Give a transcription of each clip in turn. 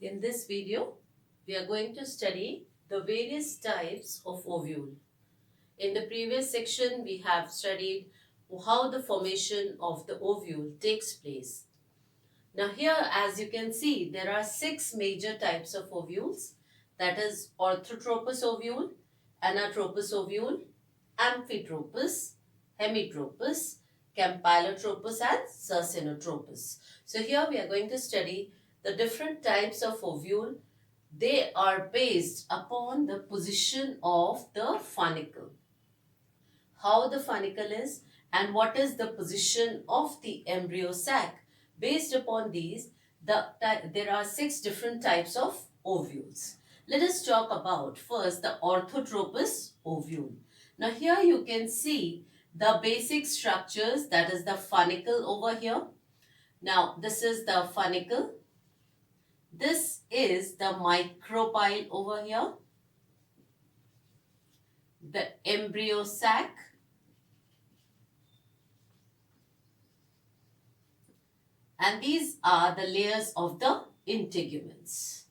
In this video, we are going to study the various types of ovule. In the previous section, we have studied how the formation of the ovule takes place. Now here, as you can see, there are 6 major types of ovules. That is orthotropous ovule, anatropous ovule, amphitropous, hemitropous, campylotropous and succinotropous. So here we are going to study the different types of ovule. They are based upon the position of the funicle, how the funicle is and what is the position of the embryo sac. Based upon these, there are 6 different types of ovules. Let us talk about first the orthotropous ovule. Now here you can see the basic structures, that is the funicle over here. Now this is the funicle. This is the micropyle over here. The embryo sac. And these are the layers of the integuments.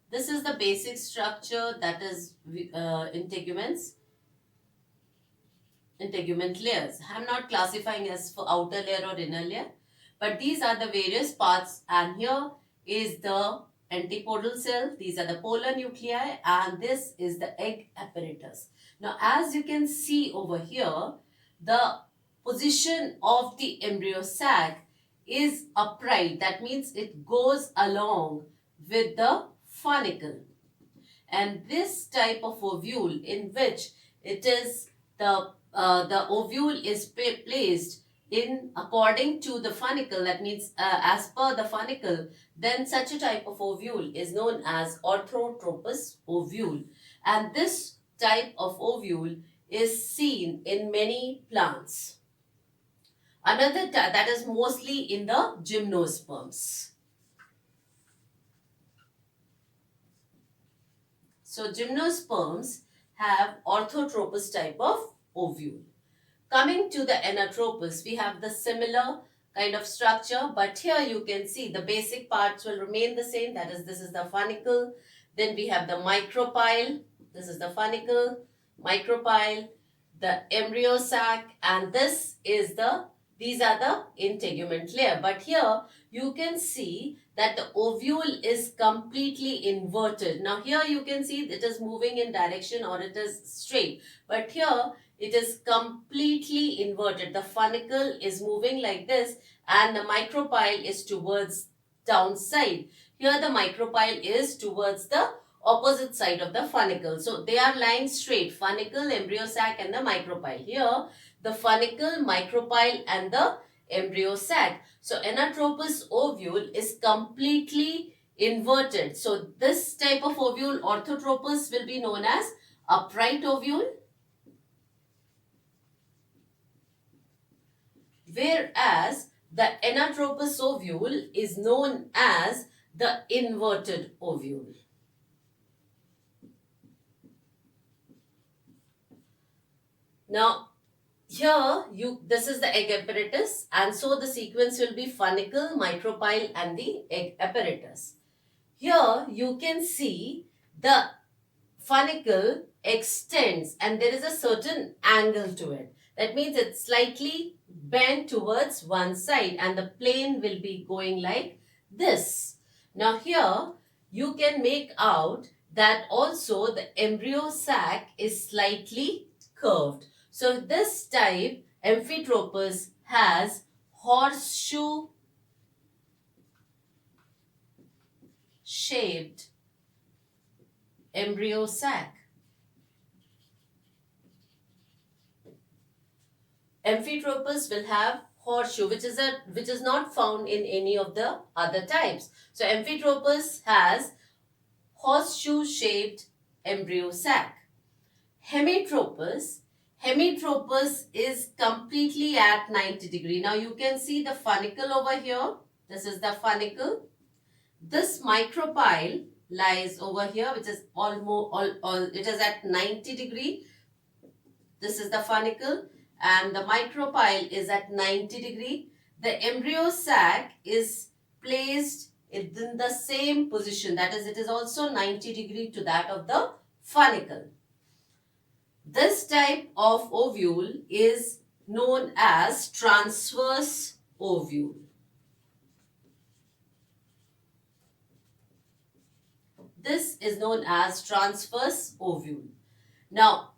This is the basic structure, that is integuments, integument layers. I am not classifying as for outer layer or inner layer, but these are the various parts, and here is the antipodal cell, these are the polar nuclei, and this is the egg apparatus. Now as you can see over here, the position of the embryo sac is upright. That means it goes along with the funicle. And this type of ovule, in which it is the ovule is placed in according to the funicle, that means as per the funicle, then such a type of ovule is known as orthotropous ovule. And this type of ovule is seen in many plants. Another that is mostly in the gymnosperms. So gymnosperms have orthotropous type of ovule. Coming to the anatropous, we have the similar kind of structure, but here you can see the basic parts will remain the same. That is, this is the funicle. Then we have the micropyle. This is the funicle, micropyle, the embryo sac, and these are the integument layer. But here you can see that the ovule is completely inverted. Now here you can see it is moving in direction or it is straight. But here it is completely inverted. The funicle is moving like this and the micropyle is towards downside. Here the micropyle is towards the opposite side of the funicle. So they are lying straight. Funicle, embryo sac and the micropyle. Here the funicle, micropyle and the embryo sac. So anatropous ovule is completely inverted. So this type of ovule, orthotropous, will be known as upright ovule. Whereas the anatropous ovule is known as the inverted ovule. Now, here this is the egg apparatus, and so the sequence will be funicle, micropyle and the egg apparatus. Here you can see the funicle extends and there is a certain angle to it. That means it's slightly bent towards one side and the plane will be going like this. Now here you can make out that also the embryo sac is slightly curved. So this type, amphitropous, has horseshoe shaped embryo sac. Amphitropous will have horseshoe, which is not found in any of the other types. So amphitropous has horseshoe shaped embryo sac. Hemitropous is completely at 90 degree. Now you can see the funicle over here. This is the funicle. This micropyle lies over here, which is it is at 90 degree. This is the funicle and the micropyle is at 90 degree. The embryo sac is placed it's in the same position. That is, it is also 90 degree to that of the funicle. This type of ovule is known as transverse ovule. This is known as transverse ovule. Now,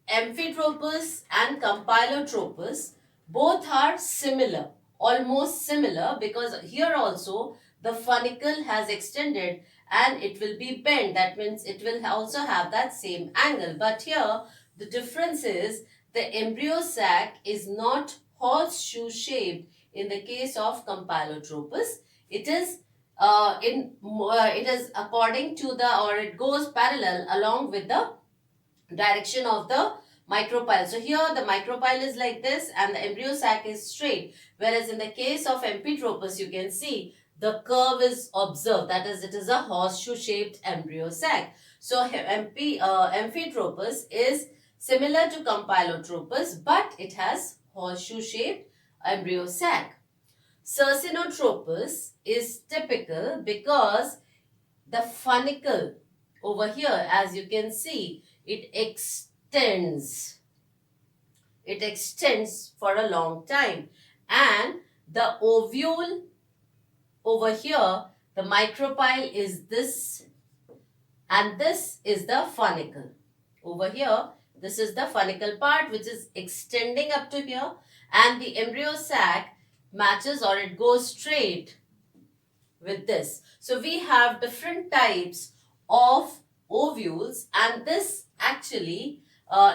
Amphitropous and Campylotropous both are similar, almost similar, because here also the funicle has extended and it will be bent. That means it will also have that same angle. But here the difference is the embryo sac is not horseshoe shaped in the case of Campylotropous. It is it is according to the, or it goes parallel along with the direction of the micropyle. So here the micropyle is like this and the embryo sac is straight, whereas in the case of Amphitropous you can see the curve is observed, that is, it is a horseshoe shaped embryo sac. So Amphitropous is similar to Campylotropous, but it has horseshoe shaped embryo sac. Cercinotropous is typical because the funicle over here, as you can see, it extends for a long time, and the ovule over here, the micropyle is this, and this is the funicle. Over here, this is the funicle part which is extending up to here, and the embryo sac matches, or it goes straight with this. So we have different types of ovules, and this actually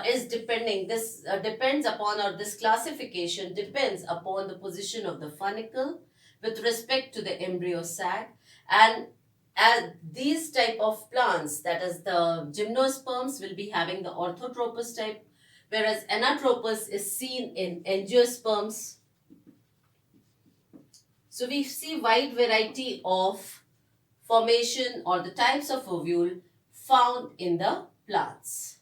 is depending, this depends upon, or this classification depends upon the position of the funicle with respect to the embryo sac. And as these type of plants, that is the gymnosperms, will be having the orthotropous type, whereas anatropous is seen in angiosperms. So we see wide variety of formation or the types of ovule found in the plants.